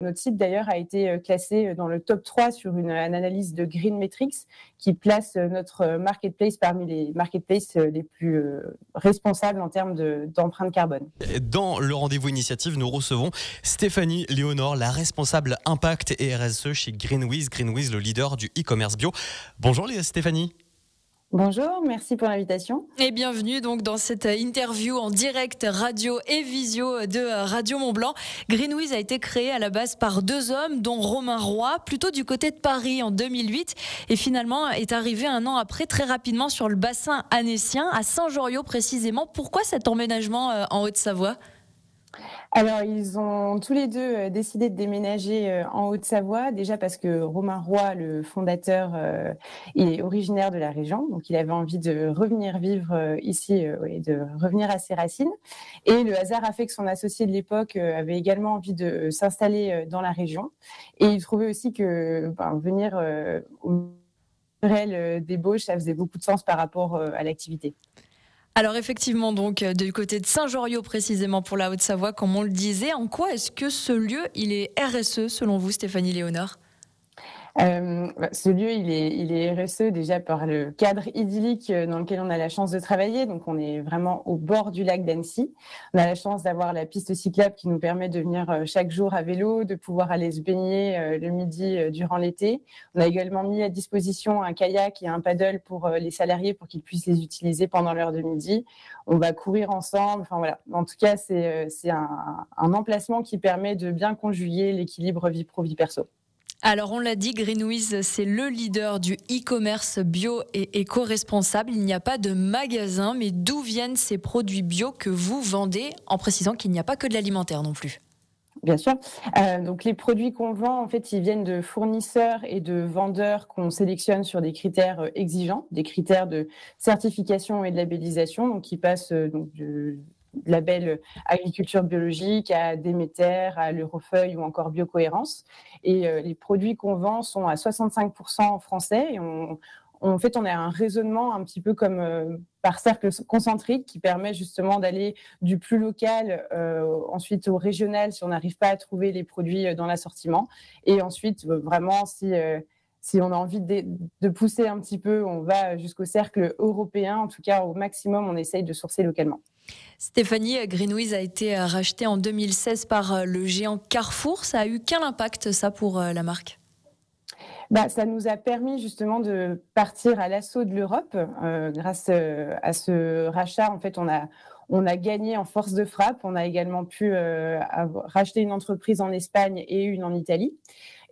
Notre site d'ailleurs a été classé dans le top 3 sur une analyse de Green Metrics qui place notre marketplace parmi les marketplaces les plus responsables en termes d'empreinte carbone. Dans le rendez-vous initiative, nous recevons Stéphanie Léonore, la responsable impact et RSE chez Greenwiz. Greenwiz, le leader du e-commerce bio. Bonjour Stéphanie. Bonjour, merci pour l'invitation. Et bienvenue donc dans cette interview en direct radio et visio de Radio Mont-Blanc. Greenwiz a été créé à la base par deux hommes, dont Romain Roy, plutôt du côté de Paris en 2008, et finalement est arrivé un an après très rapidement sur le bassin annécien, à Saint-Joriot précisément. Pourquoi cet emménagement en Haute-Savoie ? Alors, ils ont tous les deux décidé de déménager en Haute-Savoie, déjà parce que Romain Roy, le fondateur, est originaire de la région, donc il avait envie de revenir vivre ici et de revenir à ses racines. Et le hasard a fait que son associé de l'époque avait également envie de s'installer dans la région. Et il trouvait aussi que venir au naturel d'ébauche, ça faisait beaucoup de sens par rapport à l'activité. Alors effectivement, donc du côté de Saint-Joriot précisément pour la Haute-Savoie, comme on le disait, en quoi est-ce que ce lieu il est RSE selon vous, Stéphanie Léonore ? Ce lieu, il est RSE déjà par le cadre idyllique dans lequel on a la chance de travailler. Donc, on est vraiment au bord du lac d'Annecy. On a la chance d'avoir la piste cyclable qui nous permet de venir chaque jour à vélo, de pouvoir aller se baigner le midi durant l'été. On a également mis à disposition un kayak et un paddle pour les salariés pour qu'ils puissent les utiliser pendant l'heure de midi. On va courir ensemble. Enfin voilà. En tout cas, c'est un emplacement qui permet de bien conjuguer l'équilibre vie pro vie perso. Alors on l'a dit, Greenwiz, c'est le leader du e-commerce bio et éco-responsable. Il n'y a pas de magasin, mais d'où viennent ces produits bio que vous vendez, en précisant qu'il n'y a pas que de l'alimentaire non plus ? Bien sûr. Donc les produits qu'on vend, en fait, ils viennent de fournisseurs et de vendeurs qu'on sélectionne sur des critères exigeants, des critères de certification et de labellisation, donc qui passent du label agriculture biologique à Déméter, à l'Eurofeuille ou encore Biocohérence. Et les produits qu'on vend sont à 65% français. Et en fait, on a un raisonnement un petit peu comme par cercle concentrique qui permet justement d'aller du plus local, ensuite au régional si on n'arrive pas à trouver les produits dans l'assortiment. Et ensuite, vraiment, si on a envie de pousser un petit peu, on va jusqu'au cercle européen. En tout cas, au maximum, on essaye de sourcer localement. Stéphanie, Greenwiz a été racheté en 2016 par le géant Carrefour. Ça a eu quel impact, ça, pour la marque ? Ça nous a permis justement de partir à l'assaut de l'Europe. Grâce à ce rachat, en fait, on a gagné en force de frappe. On a également pu racheter une entreprise en Espagne et une en Italie.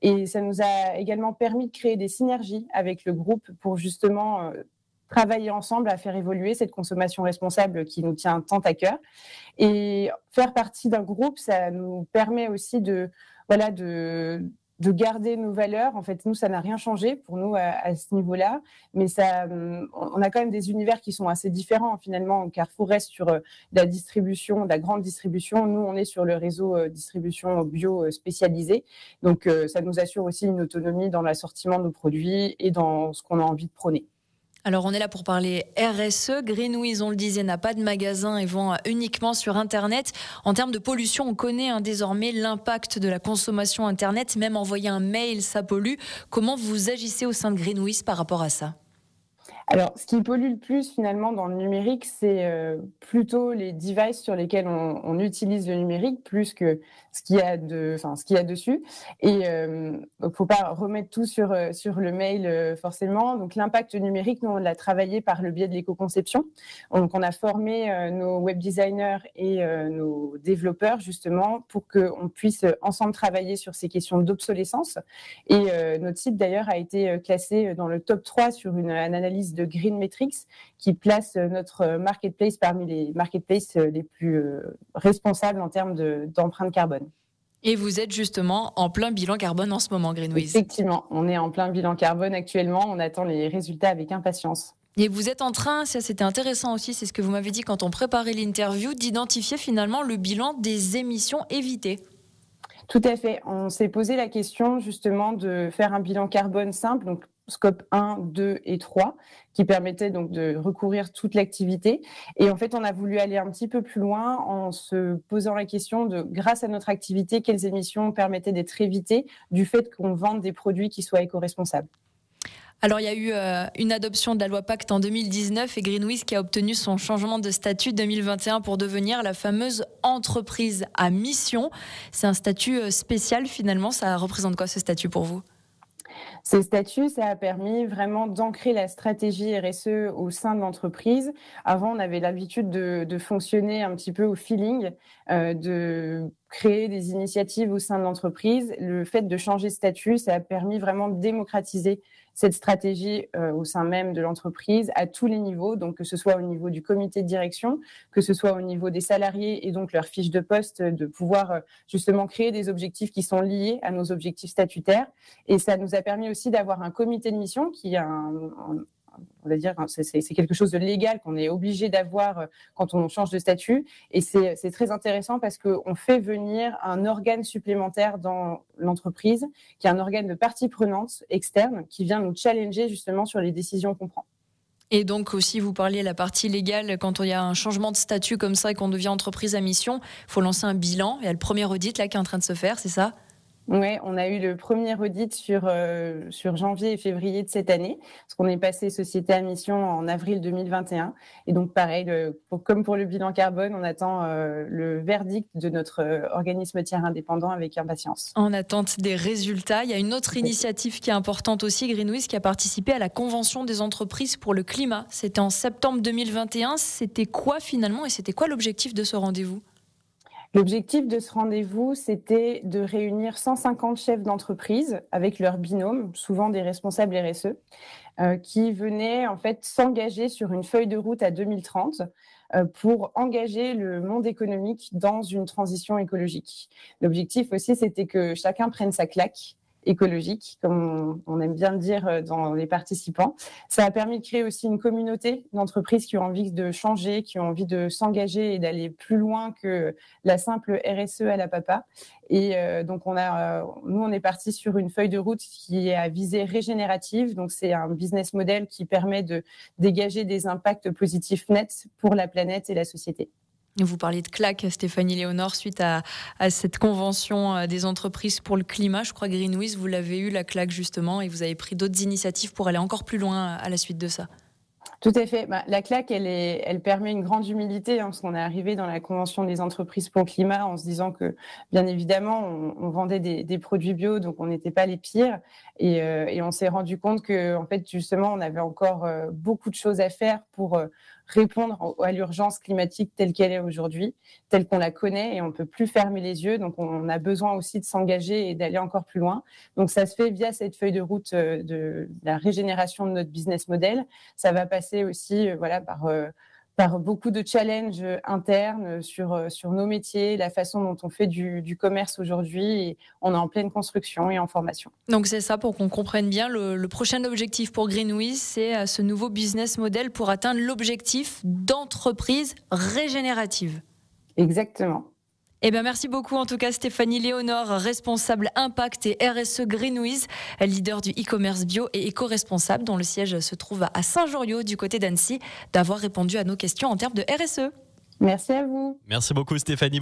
Et ça nous a également permis de créer des synergies avec le groupe pour justement travailler ensemble à faire évoluer cette consommation responsable qui nous tient tant à cœur. Et faire partie d'un groupe, ça nous permet aussi de garder nos valeurs. En fait, nous, ça n'a rien changé pour nous à ce niveau-là, mais on a quand même des univers qui sont assez différents finalement. Carrefour reste sur la distribution, la grande distribution. Nous, on est sur le réseau distribution bio spécialisé. Donc, ça nous assure aussi une autonomie dans l'assortiment de nos produits et dans ce qu'on a envie de prôner. Alors, on est là pour parler RSE. Greenwiz, on le disait, n'a pas de magasin et vend uniquement sur Internet. En termes de pollution, on connaît désormais l'impact de la consommation Internet. Même envoyer un mail, ça pollue. Comment vous agissez au sein de Greenwiz par rapport à ça ? Alors, ce qui pollue le plus finalement dans le numérique, c'est plutôt les devices sur lesquels on utilise le numérique, plus que ce qu'il y a dessus. Et faut pas remettre tout sur le mail forcément. Donc, l'impact numérique, nous on l'a travaillé par le biais de l'éco-conception. Donc, on a formé nos web designers et nos développeurs justement pour qu'on puisse ensemble travailler sur ces questions d'obsolescence. Et notre site d'ailleurs a été classé dans le top 3 sur une analyse de Green Metrics qui place notre marketplace parmi les marketplaces les plus responsables en termes d'empreinte carbone. Et vous êtes justement en plein bilan carbone en ce moment, Greenwiz. Effectivement, on est en plein bilan carbone actuellement. On attend les résultats avec impatience. Et vous êtes en train, ça c'était intéressant aussi, c'est ce que vous m'avez dit quand on préparait l'interview, d'identifier finalement le bilan des émissions évitées. Tout à fait. On s'est posé la question justement de faire un bilan carbone simple, donc scope 1, 2 et 3, qui permettait donc de recouvrir toute l'activité. Et en fait, on a voulu aller un petit peu plus loin en se posant la question de, grâce à notre activité, quelles émissions permettaient d'être évitées du fait qu'on vende des produits qui soient éco-responsables. Alors, il y a eu une adoption de la loi Pacte en 2019 et Greenwiz qui a obtenu son changement de statut 2021 pour devenir la fameuse entreprise à mission. C'est un statut spécial finalement. Ça représente quoi ce statut pour vous ? Ces statuts, ça a permis vraiment d'ancrer la stratégie RSE au sein de l'entreprise. Avant, on avait l'habitude de fonctionner un petit peu au feeling, de créer des initiatives au sein de l'entreprise. Le fait de changer de statut, ça a permis vraiment de démocratiser cette stratégie au sein même de l'entreprise à tous les niveaux, donc que ce soit au niveau du comité de direction, que ce soit au niveau des salariés et donc leur fiche de poste, de pouvoir justement créer des objectifs qui sont liés à nos objectifs statutaires. Et ça nous a permis aussi d'avoir un comité de mission qui a on va dire, c'est quelque chose de légal qu'on est obligé d'avoir quand on change de statut. Et c'est très intéressant parce qu'on fait venir un organe supplémentaire dans l'entreprise, qui est un organe de partie prenante externe, qui vient nous challenger justement sur les décisions qu'on prend. Et donc aussi, vous parliez de la partie légale, quand il y a un changement de statut comme ça et qu'on devient entreprise à mission, il faut lancer un bilan. Il y a le premier audit là qui est en train de se faire, c'est ça ? Oui, on a eu le premier audit sur janvier et février de cette année, parce qu'on est passé société à mission en avril 2021. Et donc, pareil, comme pour le bilan carbone, on attend le verdict de notre organisme tiers indépendant avec impatience. En attente des résultats, il y a une autre initiative qui est importante aussi, Greenwiz, qui a participé à la Convention des entreprises pour le climat. C'était en septembre 2021. C'était quoi finalement et c'était quoi l'objectif de ce rendez-vous ? L'objectif de ce rendez-vous, c'était de réunir 150 chefs d'entreprise avec leurs binômes, souvent des responsables RSE, qui venaient en fait s'engager sur une feuille de route à 2030 pour engager le monde économique dans une transition écologique. L'objectif aussi, c'était que chacun prenne sa claque écologique, comme on aime bien le dire dans les participants. Ça a permis de créer aussi une communauté d'entreprises qui ont envie de changer, qui ont envie de s'engager et d'aller plus loin que la simple RSE à la papa. Et donc, nous, on est parti sur une feuille de route qui est à visée régénérative. Donc, c'est un business model qui permet de dégager des impacts positifs nets pour la planète et la société. Vous parliez de claque, Stéphanie Léonor, suite à cette convention des entreprises pour le climat. Je crois que Greenwiz, vous l'avez eu, la claque justement, et vous avez pris d'autres initiatives pour aller encore plus loin à la suite de ça. Tout à fait. La claque, elle permet une grande humilité, parce qu'on est arrivé dans la convention des entreprises pour le climat en se disant que, bien évidemment, on vendait des produits bio, donc on n'était pas les pires. Et on s'est rendu compte que, en fait, justement, on avait encore beaucoup de choses à faire pour répondre à l'urgence climatique telle qu'elle est aujourd'hui, telle qu'on la connaît, et on ne peut plus fermer les yeux. Donc, on a besoin aussi de s'engager et d'aller encore plus loin. Donc, ça se fait via cette feuille de route de la régénération de notre business model. Ça va passer aussi par beaucoup de challenges internes sur nos métiers, la façon dont on fait du commerce aujourd'hui. Et on est en pleine construction et en formation. Donc c'est ça, pour qu'on comprenne bien, le prochain objectif pour Greenwiz, c'est ce nouveau business model pour atteindre l'objectif d'entreprise régénérative. Exactement. Eh bien, merci beaucoup en tout cas Stéphanie Léonor, responsable impact et RSE Greenwiz, leader du e-commerce bio et éco-responsable dont le siège se trouve à Saint-Joriot du côté d'Annecy, d'avoir répondu à nos questions en termes de RSE. Merci à vous. Merci beaucoup Stéphanie.